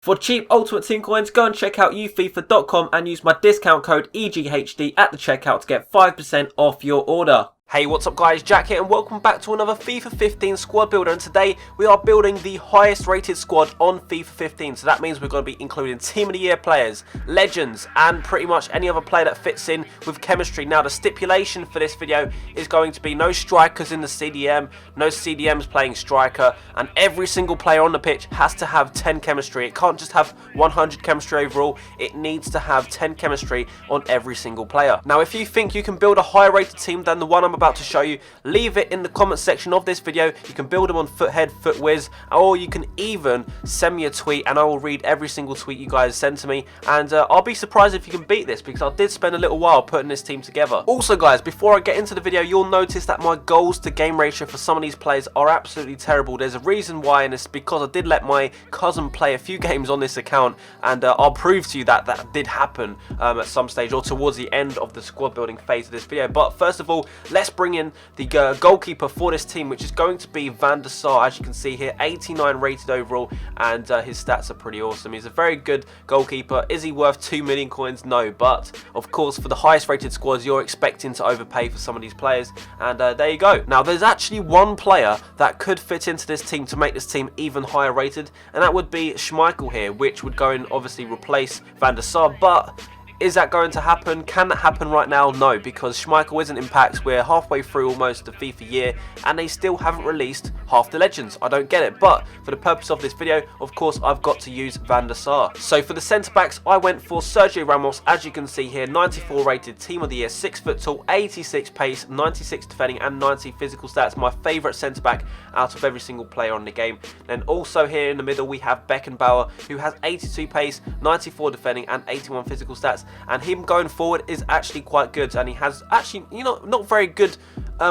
For cheap Ultimate Team coins, go and check out ufifa.com and use my discount code EGHD at the checkout to get 5% off your order. Hey, what's up guys, Jack here and welcome back to another FIFA 15 squad builder, and today we are building the highest rated squad on FIFA 15. So that means we're going to be including Team of the Year players, legends and pretty much any other player that fits in with chemistry. Now the stipulation for this video is going to be no strikers in the CDM, no CDMs playing striker, and every single player on the pitch has to have 10 chemistry. It can't just have 100 chemistry overall, it needs to have 10 chemistry on every single player. Now if you think you can build a higher rated team than the one I'm about to show you, leave it in the comment section of this video. You can build them on Foothead, Footwiz, or you can even send me a tweet and I will read every single tweet you guys send to me, and I'll be surprised if you can beat this, because I did spend a little while putting this team together. Also guys, before I get into the video, you'll notice that my goals to game ratio for some of these players are absolutely terrible. There's a reason why, and it's because I did let my cousin play a few games on this account, and I'll prove to you that that did happen at some stage or towards the end of the squad building phase of this video. But first of all, let's bring in the goalkeeper for this team, which is going to be Van der Sar. As you can see here, 89 rated overall, and his stats are pretty awesome. He's a very good goalkeeper. Is he worth 2 million coins? No, but of course for the highest rated squads you're expecting to overpay for some of these players, and there you go. Now there's actually one player that could fit into this team to make this team even higher rated, and that would be Schmeichel here, which would go and obviously replace Van der Sar. But is that going to happen? Can that happen right now? No, because Schmeichel isn't in packs. We're halfway through almost the FIFA year and they still haven't released half the legends. I don't get it, but for the purpose of this video, of course, I've got to use Van der Sar. So for the centre backs, I went for Sergio Ramos. As you can see here, 94 rated, Team of the Year, 6 foot tall, 86 pace, 96 defending and 90 physical stats. My favourite centre back out of every single player on the game. Then also here in the middle we have Beckenbauer, who has 82 pace, 94 defending and 81 physical stats. And him going forward is actually quite good, and he has actually, you know, not very good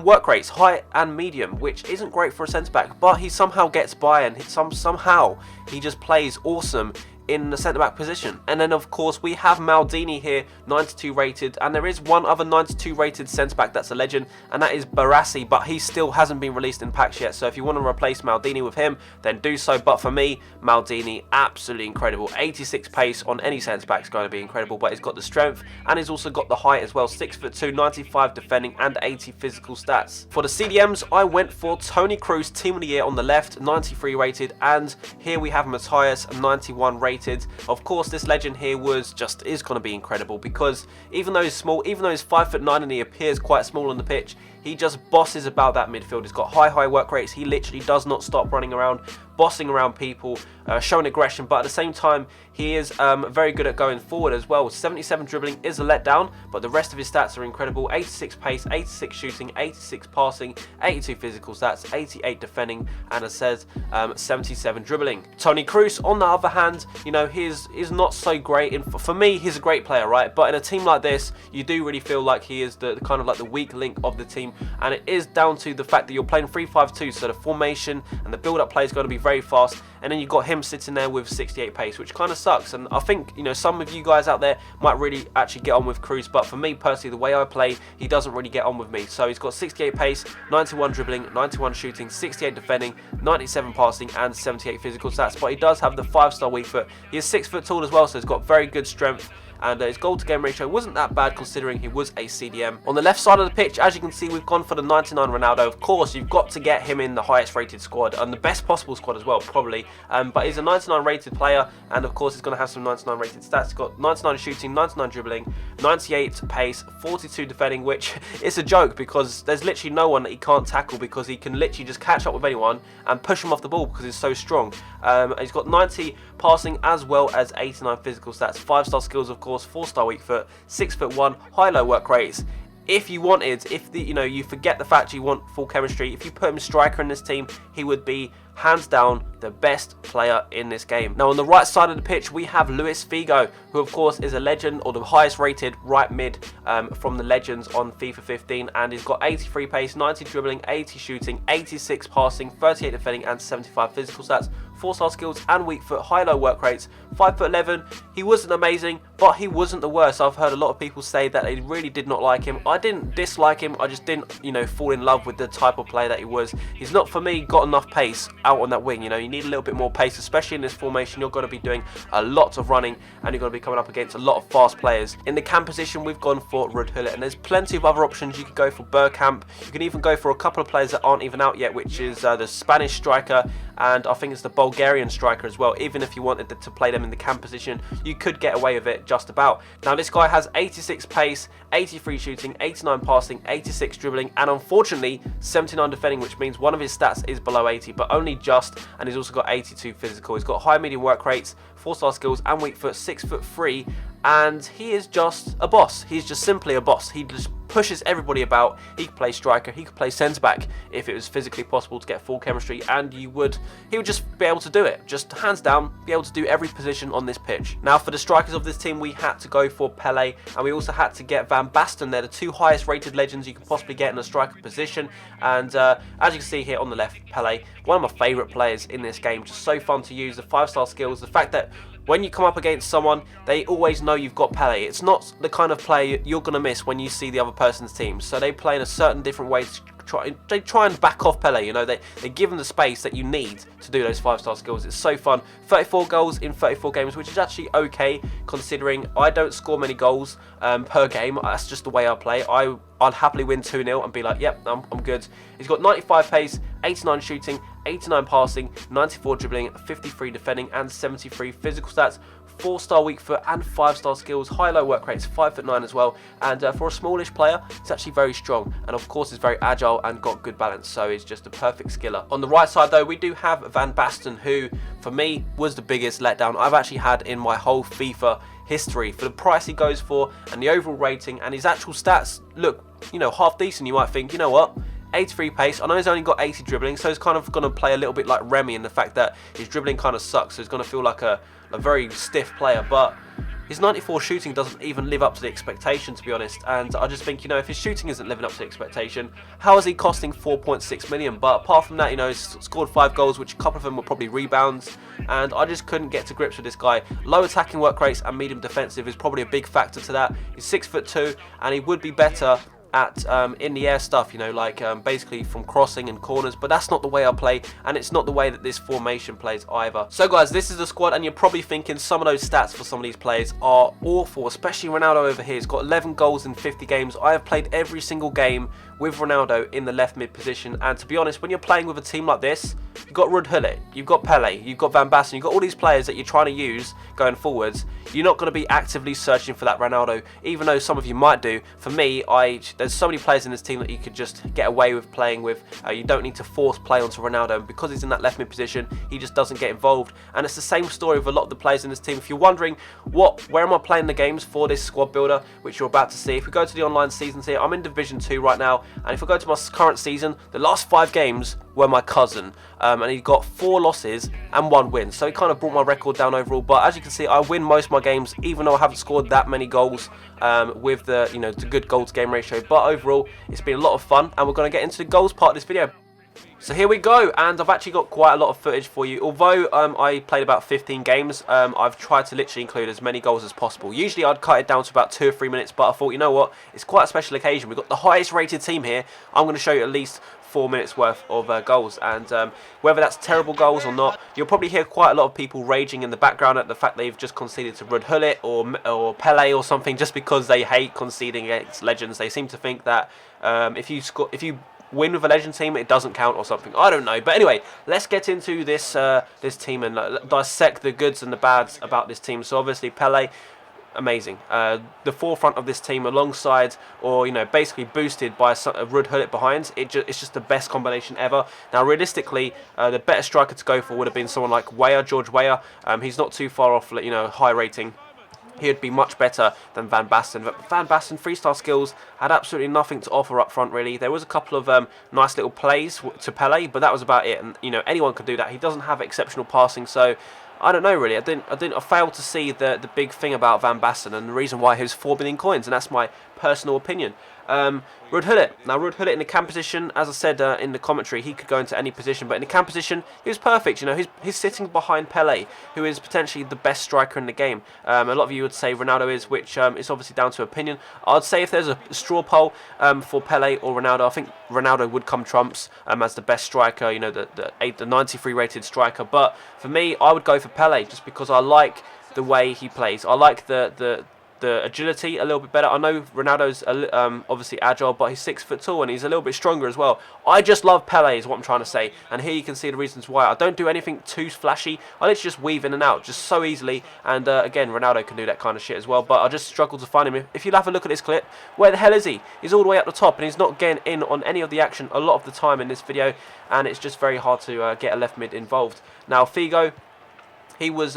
work rates, height and medium, which isn't great for a centre back, but he somehow gets by, and somehow he just plays awesome in the centre back position. And then of course we have Maldini here, 92 rated, and there is one other 92 rated centre back that's a legend, and that is Basten, but he still hasn't been released in packs yet. So if you want to replace Maldini with him, then do so. But for me, Maldini, absolutely incredible. 86 pace on any centre back is going to be incredible, but he's got the strength and he's also got the height as well. 6'2", 95 defending and 80 physical stats. For the CDMs, I went for TOTY Kroos, Team of the Year on the left, 93 rated, and here we have Matthaus, 91 rated. Of course, this legend here is going to be incredible, because even though he's small, even though he's 5'9" and he appears quite small on the pitch, he just bosses about that midfield. He's got high work rates. He literally does not stop running around, bossing around people, showing aggression, but at the same time he is very good at going forward as well. 77 dribbling is a letdown, but the rest of his stats are incredible. 86 pace, 86 shooting, 86 passing, 82 physical stats, 88 defending, and as says, 77 dribbling. TOTY Kroos, on the other hand, you know, he's not so great. For me, he's a great player, right? But in a team like this, you do really feel like he is the kind of like the weak link of the team, and it is down to the fact that you're playing 3-5-2, so the formation and the build-up play is going to be very fast, and then you've got him sitting there with 68 pace, which kind of sucks. And I think, you know, some of you guys out there might really actually get on with Kroos, but for me personally, the way I play, he doesn't really get on with me. So he's got 68 pace, 91 dribbling, 91 shooting, 68 defending, 97 passing and 78 physical stats, but he does have the 5-star weak foot. He is 6 foot tall as well, so he's got very good strength, and his goal to game ratio wasn't that bad considering he was a CDM. On the left side of the pitch, as you can see, we've gone for the 99 Ronaldo. Of course, you've got to get him in the highest rated squad, and the best possible squad as well, probably. But he's a 99 rated player, and of course he's going to have some 99 rated stats. He's got 99 shooting, 99 dribbling, 98 pace, 42 defending, which is a joke because there's literally no one that he can't tackle, because he can literally just catch up with anyone and push him off the ball because he's so strong. He's got 90 passing as well as 89 physical stats. 5-star skills, of course, 4-star weak foot, 6'1", high-low work rates. If you wanted, you forget the fact you want full chemistry, if you put him striker in this team, he would be hands down the best player in this game. Now on the right side of the pitch we have Luis Figo, who of course is a legend, or the highest rated right mid from the legends on FIFA 15, and he's got 83 pace, 90 dribbling, 80 shooting, 86 passing, 38 defending and 75 physical stats. 4-star skills and weak foot, high-low work rates, 5'11". He wasn't amazing, but he wasn't the worst. I've heard a lot of people say that they really did not like him. I didn't dislike him, I just didn't, fall in love with the type of player that he was. He's not, for me, got enough pace out on that wing. You need a little bit more pace, especially in this formation. You're going to be doing a lot of running, and you're going to be coming up against a lot of fast players. In the cam position, we've gone for Gullit, and there's plenty of other options. You could go for Bergkamp. You can even go for a couple of players that aren't even out yet, which is the Spanish striker, and I think it's the Bulgarian striker as well. Even if you wanted to play them in the cam position, you could get away with it just about. Now, this guy has 86 pace, 83 shooting, 89 passing, 86 dribbling, and unfortunately 79 defending, which means one of his stats is below 80, but only just, and he's also got 82 physical. He's got high medium work rates, 4-star skills and weak foot, 6'3", and he is just a boss. He's just simply a boss. He just pushes everybody about. He could play striker, he could play centre back if it was physically possible to get full chemistry, and he would just be able to do it. Just hands down, be able to do every position on this pitch. Now, for the strikers of this team, we had to go for Pele, and we also had to get Van Basten. They're the two highest rated legends you can possibly get in a striker position, and as you can see here on the left, Pele, one of my favourite players in this game. Just so fun to use. The 5-star skills, the fact that when you come up against someone, they always know you've got Pele. It's not the kind of play you're going to miss when you see the other person's team. So they play in a certain different way they try and back off Pele. They give him the space that you need to do those 5-star skills. It's so fun. 34 goals in 34 games, which is actually okay considering I don't score many goals per game. That's just the way I play. I'd happily win 2-0 and be like, yep, I'm good. He's got 95 pace, 89 shooting, 89 passing, 94 dribbling, 53 defending, and 73 physical stats. 4-star weak foot and 5-star skills, high-low work rates, 5'9" as well, and for a smallish player, it's actually very strong, and of course is very agile and got good balance, so he's just a perfect skiller. On the right side though, we do have Van Basten, who for me was the biggest letdown I've actually had in my whole FIFA history. For the price he goes for and the overall rating, and his actual stats look, half decent. You might think, you know what, 83 pace. I know he's only got 80 dribbling, so he's kind of going to play a little bit like Remy in the fact that his dribbling kind of sucks, so he's going to feel like a very stiff player, but his 94 shooting doesn't even live up to the expectation, to be honest, and I just think, if his shooting isn't living up to the expectation, how is he costing 4.6 million? But apart from that, he's scored 5 goals, which a couple of them were probably rebounds, and I just couldn't get to grips with this guy. Low attacking work rates and medium defensive is probably a big factor to that. He's 6'2", and he would be better at in the air stuff, basically from crossing and corners, but that's not the way I play, and it's not the way that this formation plays either. So guys, this is the squad, and you're probably thinking some of those stats for some of these players are awful, especially Ronaldo over here. He's got 11 goals in 50 games. I have played every single game with Ronaldo in the left mid position, and to be honest, when you're playing with a team like this, you've got Gullit, you've got Pele, you've got Van Basten, you've got all these players that you're trying to use going forwards. You're not going to be actively searching for that Ronaldo, even though some of you might do. For me, there's so many players in this team that you could just get away with playing with. You don't need to force play onto Ronaldo, and because he's in that left mid position, he just doesn't get involved. And it's the same story with a lot of the players in this team. If you're wondering where am I playing the games for this squad builder, which you're about to see, if we go to the online seasons here, I'm in Division 2 right now, and if I go to my current season, the last 5 games were my cousin, and he got 4 losses and 1 win, so he kind of brought my record down overall. But as you can see, I win most of my games, even though I haven't scored that many goals with the good goal to game ratio. But overall, it's been a lot of fun, and we're going to get into the goals part of this video. So here we go, and I've actually got quite a lot of footage for you. Although I played about 15 games, I've tried to literally include as many goals as possible. Usually I'd cut it down to about 2 or 3 minutes, but I thought, you know what, it's quite a special occasion. We've got the highest rated team here. I'm going to show you at least 4 minutes worth of goals, and whether that's terrible goals or not, you'll probably hear quite a lot of people raging in the background at the fact they've just conceded to Gullit or Pele or something, just because they hate conceding against legends. They seem to think that if you win with a legend team, it doesn't count or something. I don't know. But anyway, let's get into this team and dissect the goods and the bads about this team. So obviously Pele, amazing. The forefront of this team, alongside, or basically boosted by a Gullit behind, it's just the best combination ever. Now realistically, the better striker to go for would have been someone like George Weah. He's not too far off, high rating. He'd be much better than Van Basten. But Van Basten, 3-star skills, had absolutely nothing to offer up front, really. There was a couple of nice little plays to Pele, but that was about it. And anyone could do that. He doesn't have exceptional passing, so I don't know really. I failed to see the big thing about Van Basten and the reason why he was 4 billion coins, and that's my personal opinion. Gullit. Now, Gullit in the cam position, as I said in the commentary, he could go into any position, but in the cam position, he was perfect. You know, he's sitting behind Pele, who is potentially the best striker in the game. A lot of you would say Ronaldo is, which is obviously down to opinion. I'd say if there's a straw poll for Pele or Ronaldo, I think Ronaldo would come trumps as the best striker. You know, the 93 rated striker. But for me, I would go for Pele just because I like the way he plays. I like the agility a little bit better. I know Ronaldo's obviously agile, but he's 6 foot tall and he's a little bit stronger as well. I just love Pele is what I'm trying to say, and here you can see the reasons why. I don't do anything too flashy. I literally just weave in and out just so easily, and again, Ronaldo can do that kind of shit as well, but I just struggle to find him. If you have a look at this clip, where the hell is he? He's all the way up the top and he's not getting in on any of the action a lot of the time in this video, and it's just very hard to get a left mid involved. Now Figo, he was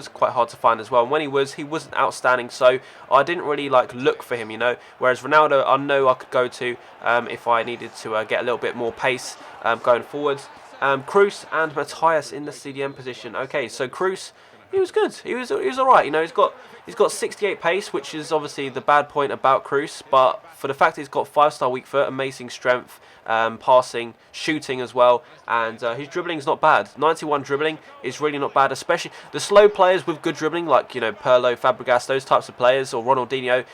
quite hard to find as well, and when he wasn't outstanding, so I didn't really look for him, you know. Whereas Ronaldo, I know I could go to if I needed to get a little bit more pace going forwards. Kroos and Matthaus in the CDM position. Okay, so Kroos, he was good. He was alright. You know, he's got 68 pace, which is obviously the bad point about Kroos. But for the fact he's got 5-star weak foot, amazing strength, passing, shooting as well, and his dribbling is not bad. 91 dribbling is really not bad, especially the slow players with good dribbling, like, you know, Pele, Fabregas, those types of players, or Ronaldinho.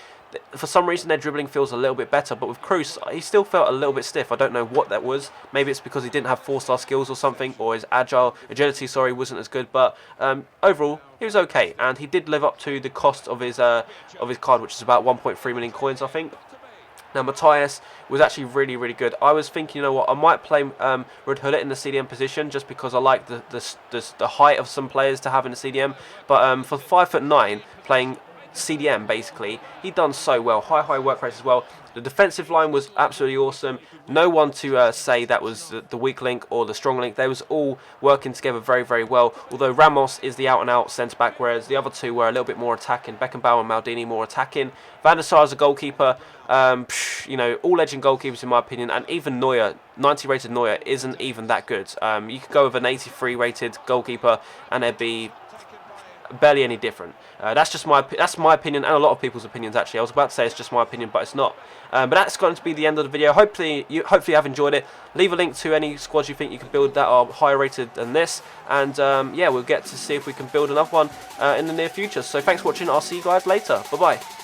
For some reason, their dribbling feels a little bit better, but with Kroos, he still felt a little bit stiff. I don't know what that was. Maybe it's because he didn't have 4-star skills or something, or his agility, wasn't as good. But overall, he was okay, and he did live up to the cost of his card, which is about 1.3 million coins, I think. Now, Matthaus was actually really, really good. I was thinking, you know what, I might play Gullit in the CDM position just because I like the height of some players to have in the CDM. But for 5'9", playing CDM basically, he done so well. High work rate as well. The defensive line was absolutely awesome. No one to say that was the weak link or the strong link. They was all working together very, very well. Although Ramos is the out-and-out centre-back, whereas the other two were a little bit more attacking. Beckenbauer and Maldini more attacking. Van der Sar is a goalkeeper. You know, all legend goalkeepers in my opinion, and even Neuer, 90 rated Neuer, isn't even that good. You could go with an 83 rated goalkeeper and there'd be barely any different. That's my opinion, and a lot of people's opinions actually. I was about to say it's just my opinion, but it's not. But that's going to be the end of the video. Hopefully you have enjoyed it. Leave a link to any squads you think you can build that are higher rated than this, and yeah, we'll get to see if we can build another one in the near future. So thanks for watching. I'll see you guys later. Bye bye.